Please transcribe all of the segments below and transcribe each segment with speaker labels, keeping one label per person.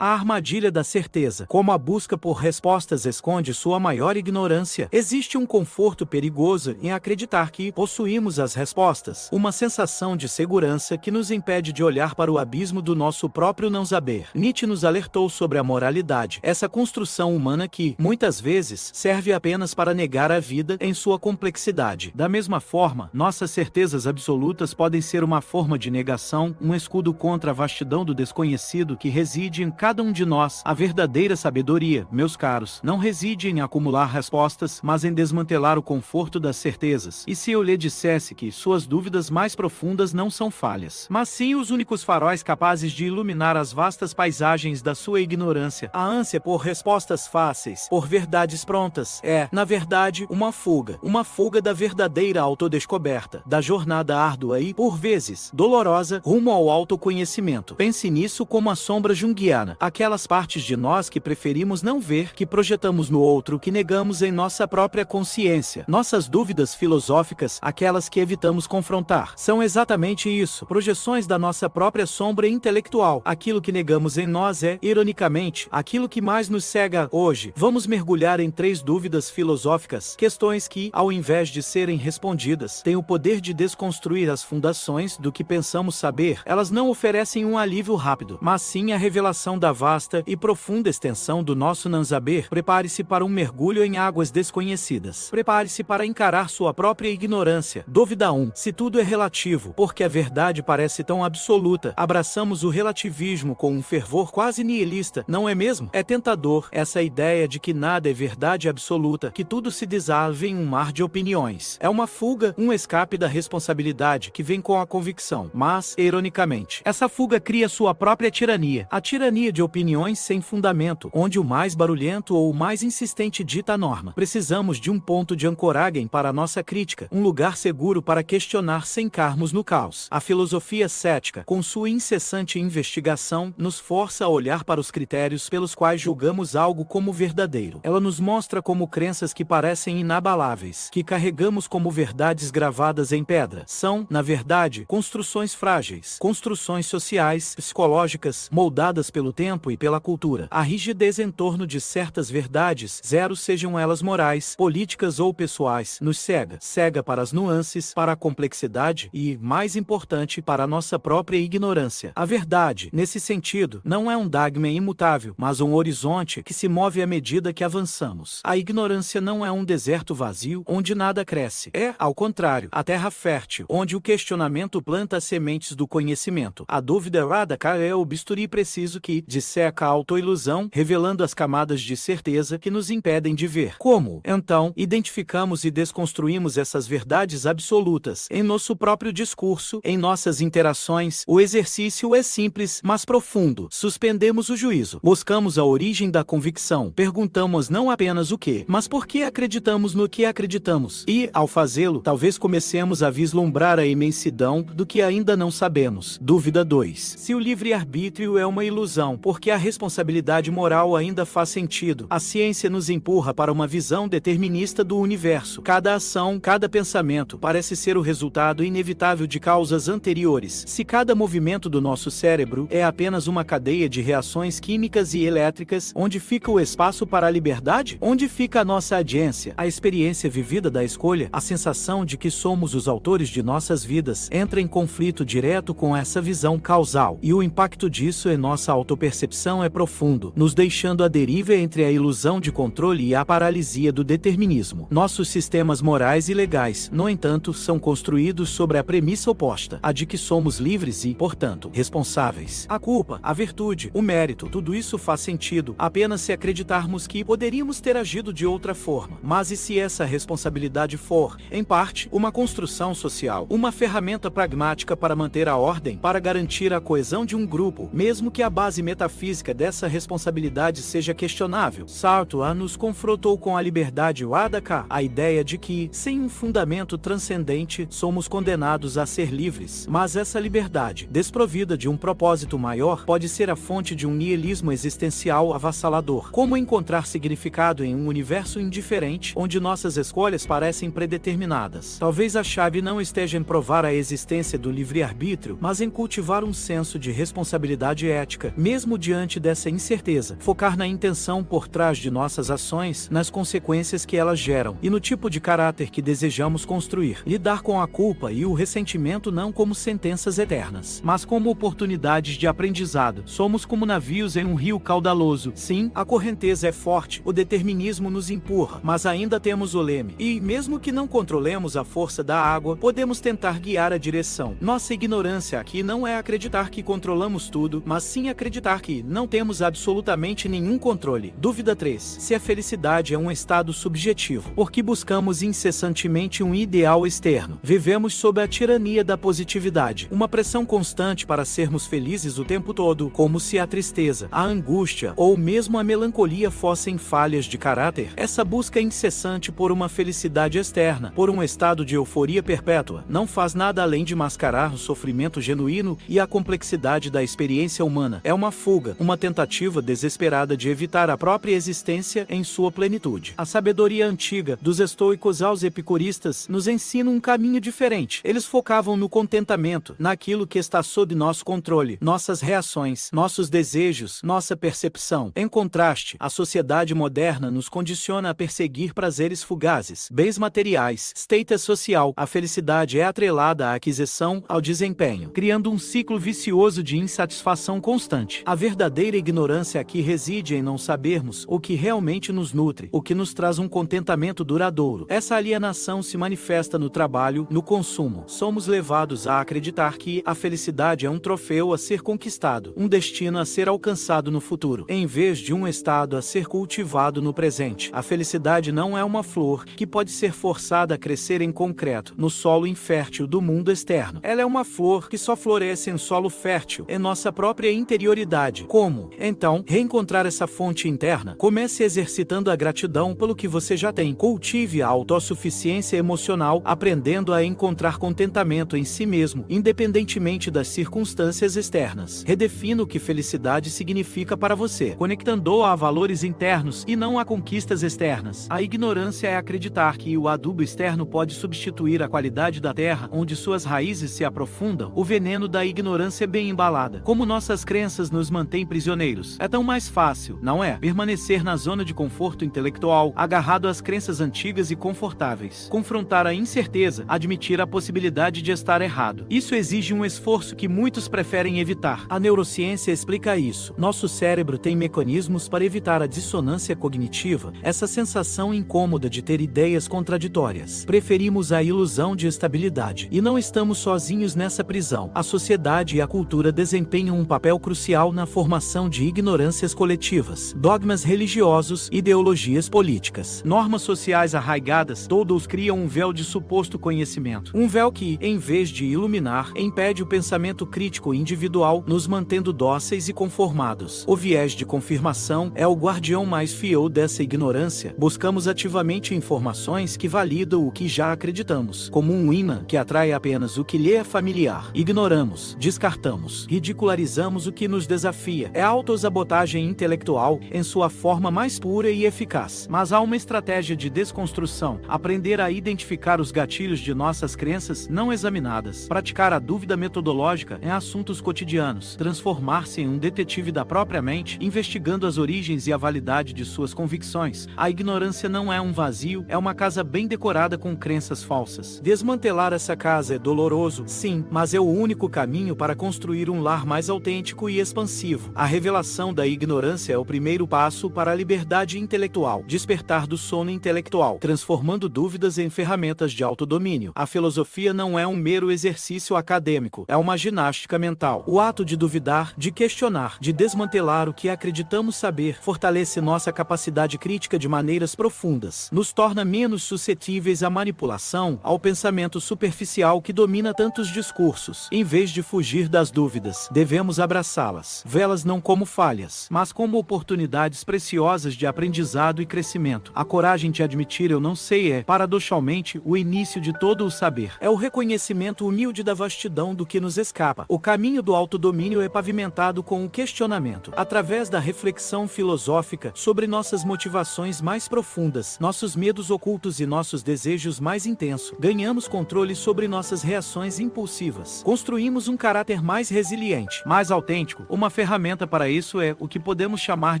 Speaker 1: A armadilha da certeza. Como a busca por respostas esconde sua maior ignorância, existe um conforto perigoso em acreditar que possuímos as respostas. Uma sensação de segurança que nos impede de olhar para o abismo do nosso próprio não saber. Nietzsche nos alertou sobre a moralidade, essa construção humana que, muitas vezes, serve apenas para negar a vida em sua complexidade. Da mesma forma, nossas certezas absolutas podem ser uma forma de negação, um escudo contra a vastidão do desconhecido que reside em cada um de nós. A verdadeira sabedoria, meus caros, não reside em acumular respostas, mas em desmantelar o conforto das certezas. E se eu lhe dissesse que suas dúvidas mais profundas não são falhas, mas sim os únicos faróis capazes de iluminar as vastas paisagens da sua ignorância? A ânsia por respostas fáceis, por verdades prontas, é, na verdade, uma fuga da verdadeira autodescoberta, da jornada árdua e, por vezes, dolorosa, rumo ao autoconhecimento. Pense nisso como a sombra junguiana, aquelas partes de nós que preferimos não ver, que projetamos no outro, que negamos em nossa própria consciência. Nossas dúvidas filosóficas, aquelas que evitamos confrontar, são exatamente isso, projeções da nossa própria sombra intelectual. Aquilo que negamos em nós é, ironicamente, aquilo que mais nos cega hoje. Vamos mergulhar em 3 dúvidas filosóficas, questões que, ao invés de serem respondidas, têm o poder de desconstruir as fundações do que pensamos saber. Elas não oferecem um alívio rápido, mas sim a revelação da vasta e profunda extensão do nosso não saber. Prepare-se para um mergulho em águas desconhecidas. Prepare-se para encarar sua própria ignorância. Dúvida 1. Se tudo é relativo, porque a verdade parece tão absoluta, abraçamos o relativismo com um fervor quase nihilista, não é mesmo? É tentador essa ideia de que nada é verdade absoluta, que tudo se dissolve em um mar de opiniões. É uma fuga, um escape da responsabilidade que vem com a convicção. Mas, ironicamente, essa fuga cria sua própria tirania. A tirania de opiniões sem fundamento, onde o mais barulhento ou o mais insistente dita a norma. Precisamos de um ponto de ancoragem para a nossa crítica, um lugar seguro para questionar sem cairmos no caos. A filosofia cética, com sua incessante investigação, nos força a olhar para os critérios pelos quais julgamos algo como verdadeiro. Ela nos mostra como crenças que parecem inabaláveis, que carregamos como verdades gravadas em pedra, são, na verdade, construções frágeis, construções sociais, psicológicas, moldadas pelo tempo e pela cultura. A rigidez em torno de certas verdades, sejam elas morais, políticas ou pessoais, nos cega para as nuances, para a complexidade e, mais importante, para a nossa própria ignorância. A verdade, nesse sentido, não é um dogma imutável, mas um horizonte que se move à medida que avançamos. A ignorância não é um deserto vazio, onde nada cresce. É, ao contrário, a terra fértil, onde o questionamento planta as sementes do conhecimento. A dúvida radical é o bisturi preciso que disseca a autoilusão, revelando as camadas de certeza que nos impedem de ver. Como, então, identificamos e desconstruímos essas verdades absolutas em nosso próprio discurso, em nossas interações? O exercício é simples, mas profundo. Suspendemos o juízo. Buscamos a origem da convicção. Perguntamos não apenas o que, mas por que acreditamos no que acreditamos. E, ao fazê-lo, talvez comecemos a vislumbrar a imensidão do que ainda não sabemos. Dúvida 2. Se o livre-arbítrio é uma ilusão, porque a responsabilidade moral ainda faz sentido. A ciência nos empurra para uma visão determinista do universo. Cada ação, cada pensamento parece ser o resultado inevitável de causas anteriores. Se cada movimento do nosso cérebro é apenas uma cadeia de reações químicas e elétricas, onde fica o espaço para a liberdade? Onde fica a nossa audiência? A experiência vivida da escolha, a sensação de que somos os autores de nossas vidas, entra em conflito direto com essa visão causal, e o impacto disso em nossa autopercepção é profundo, nos deixando à deriva entre a ilusão de controle e a paralisia do determinismo. Nossos sistemas morais e legais, no entanto, são construídos sobre a premissa oposta, a de que somos livres e, portanto, responsáveis. A culpa, a virtude, o mérito, tudo isso faz sentido apenas se acreditarmos que poderíamos ter agido de outra forma. Mas e se essa responsabilidade for, em parte, uma construção social, uma ferramenta pragmática para manter a ordem, para garantir a coesão de um grupo, mesmo que a base metafísica dessa responsabilidade seja questionável? Sartre nos confrontou com a liberdade radical, a ideia de que, sem um fundamento transcendente, somos condenados a ser livres. Mas essa liberdade, desprovida de um propósito maior, pode ser a fonte de um niilismo existencial avassalador. Como encontrar significado em um universo indiferente, onde nossas escolhas parecem predeterminadas? Talvez a chave não esteja em provar a existência do livre-arbítrio, mas em cultivar um senso de responsabilidade ética, mesmo mesmo diante dessa incerteza, focar na intenção por trás de nossas ações, nas consequências que elas geram e no tipo de caráter que desejamos construir. Lidar com a culpa e o ressentimento não como sentenças eternas, mas como oportunidades de aprendizado. Somos como navios em um rio caudaloso. Sim, a correnteza é forte, o determinismo nos empurra, mas ainda temos o leme. E, mesmo que não controlemos a força da água, podemos tentar guiar a direção. Nossa ignorância aqui não é acreditar que controlamos tudo, mas sim acreditar que não temos absolutamente nenhum controle. Dúvida 3. Se a felicidade é um estado subjetivo, por que buscamos incessantemente um ideal externo? Vivemos sob a tirania da positividade, uma pressão constante para sermos felizes o tempo todo, como se a tristeza, a angústia ou mesmo a melancolia fossem falhas de caráter. Essa busca incessante por uma felicidade externa, por um estado de euforia perpétua, não faz nada além de mascarar o sofrimento genuíno e a complexidade da experiência humana. É uma fuga, uma tentativa desesperada de evitar a própria existência em sua plenitude. A sabedoria antiga, dos estoicos aos epicuristas, nos ensina um caminho diferente. Eles focavam no contentamento, naquilo que está sob nosso controle, nossas reações, nossos desejos, nossa percepção. Em contraste, a sociedade moderna nos condiciona a perseguir prazeres fugazes, bens materiais, status social. A felicidade é atrelada à aquisição, ao desempenho, criando um ciclo vicioso de insatisfação constante. A verdadeira ignorância aqui reside em não sabermos o que realmente nos nutre, o que nos traz um contentamento duradouro. Essa alienação se manifesta no trabalho, no consumo. Somos levados a acreditar que a felicidade é um troféu a ser conquistado, um destino a ser alcançado no futuro, em vez de um estado a ser cultivado no presente. A felicidade não é uma flor que pode ser forçada a crescer em concreto, no solo infértil do mundo externo. Ela é uma flor que só floresce em solo fértil, em nossa própria interioridade. Como, então, reencontrar essa fonte interna? Comece exercitando a gratidão pelo que você já tem. Cultive a autossuficiência emocional, aprendendo a encontrar contentamento em si mesmo, independentemente das circunstâncias externas. Redefina o que felicidade significa para você, conectando-o a valores internos e não a conquistas externas. A ignorância é acreditar que o adubo externo pode substituir a qualidade da terra onde suas raízes se aprofundam. O veneno da ignorância é bem embalada. Como nossas crenças nos mantêm prisioneiros. É tão mais fácil, não é? Permanecer na zona de conforto intelectual, agarrado às crenças antigas e confortáveis. Confrontar a incerteza, admitir a possibilidade de estar errado. Isso exige um esforço que muitos preferem evitar. A neurociência explica isso. Nosso cérebro tem mecanismos para evitar a dissonância cognitiva, essa sensação incômoda de ter ideias contraditórias. Preferimos a ilusão de estabilidade. E não estamos sozinhos nessa prisão. A sociedade e a cultura desempenham um papel crucial na formação de ignorâncias coletivas, dogmas religiosos, ideologias políticas, normas sociais arraigadas. Todos criam um véu de suposto conhecimento. Um véu que, em vez de iluminar, impede o pensamento crítico individual, nos mantendo dóceis e conformados. O viés de confirmação é o guardião mais fiel dessa ignorância. Buscamos ativamente informações que validam o que já acreditamos, como um imã que atrai apenas o que lhe é familiar. Ignoramos, descartamos, ridicularizamos o que nos desafia. É a autossabotagem intelectual em sua forma mais pura e eficaz. Mas há uma estratégia de desconstrução: aprender a identificar os gatilhos de nossas crenças não examinadas, praticar a dúvida metodológica em assuntos cotidianos, transformar-se em um detetive da própria mente, investigando as origens e a validade de suas convicções. A ignorância não é um vazio, é uma casa bem decorada com crenças falsas. Desmantelar essa casa é doloroso, sim, mas é o único caminho para construir um lar mais autêntico e expansivo. A revelação da ignorância é o primeiro passo para a liberdade intelectual, despertar do sono intelectual, transformando dúvidas em ferramentas de autodomínio. A filosofia não é um mero exercício acadêmico, é uma ginástica mental. O ato de duvidar, de questionar, de desmantelar o que acreditamos saber, fortalece nossa capacidade crítica de maneiras profundas, nos torna menos suscetíveis à manipulação, ao pensamento superficial que domina tantos discursos. Em vez de fugir das dúvidas, devemos abraçá-las, vê-las não como falhas, mas como oportunidades preciosas de aprendizado e crescimento. A coragem de admitir "eu não sei" é, paradoxalmente, o início de todo o saber. É o reconhecimento humilde da vastidão do que nos escapa. O caminho do autodomínio é pavimentado com o questionamento, através da reflexão filosófica sobre nossas motivações mais profundas, nossos medos ocultos e nossos desejos mais intensos. Ganhamos controle sobre nossas reações impulsivas. Construímos um caráter mais resiliente, mais autêntico, uma ferramenta para isso é o que podemos chamar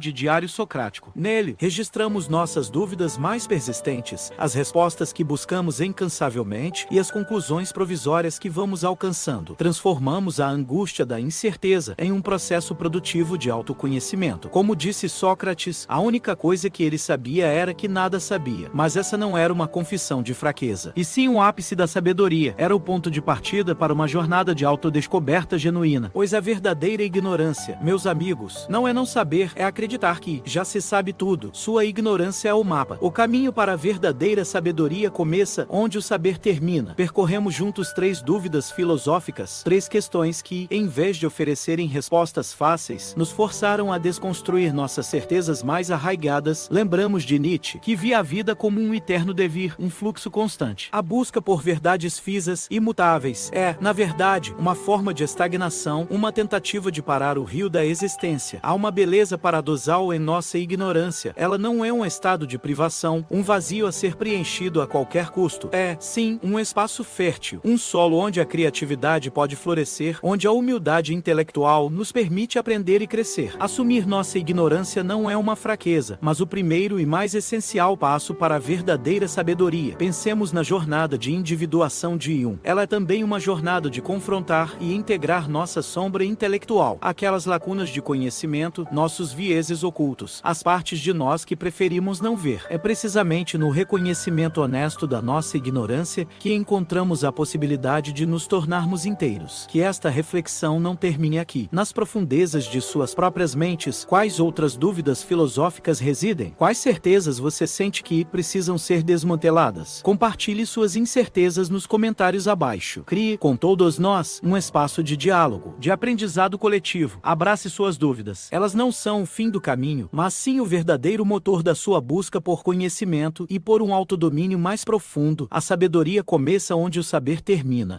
Speaker 1: de diário socrático. Nele, registramos nossas dúvidas mais persistentes, as respostas que buscamos incansavelmente e as conclusões provisórias que vamos alcançando. Transformamos a angústia da incerteza em um processo produtivo de autoconhecimento. Como disse Sócrates, a única coisa que ele sabia era que nada sabia. Mas essa não era uma confissão de fraqueza, e sim um ápice da sabedoria. Era o ponto de partida para uma jornada de autodescoberta genuína. Pois a verdadeira ignorância, meus amigos, não é não saber, é acreditar que já se sabe tudo. Sua ignorância é o mapa. O caminho para a verdadeira sabedoria começa onde o saber termina. Percorremos juntos 3 dúvidas filosóficas, 3 questões que, em vez de oferecerem respostas fáceis, nos forçaram a desconstruir nossas certezas mais arraigadas. Lembramos de Nietzsche, que via a vida como um eterno devir, um fluxo constante. A busca por verdades físicas imutáveis é, na verdade, uma forma de estagnação, uma tentativa de parar o rio da existência. Há uma beleza paradoxal em nossa ignorância. Ela não é um estado de privação, um vazio a ser preenchido a qualquer custo. É, sim, um espaço fértil, um solo onde a criatividade pode florescer, onde a humildade intelectual nos permite aprender e crescer. Assumir nossa ignorância não é uma fraqueza, mas o primeiro e mais essencial passo para a verdadeira sabedoria. Pensemos na jornada de individuação de Jung. Ela é também uma jornada de confrontar e integrar nossa sombra intelectual, aquelas lacunas de conhecimento, nossos vieses ocultos, as partes de nós que preferimos não ver. É precisamente no reconhecimento honesto da nossa ignorância que encontramos a possibilidade de nos tornarmos inteiros. Que esta reflexão não termine aqui. Nas profundezas de suas próprias mentes, quais outras dúvidas filosóficas residem? Quais certezas você sente que precisam ser desmanteladas? Compartilhe suas incertezas nos comentários abaixo. Crie, com todos nós, um espaço de diálogo, de aprendizado coletivo. Abrace suas dúvidas. Elas não são o fim do caminho, mas sim o verdadeiro motor da sua busca por conhecimento e por um autodomínio mais profundo. A sabedoria começa onde o saber termina.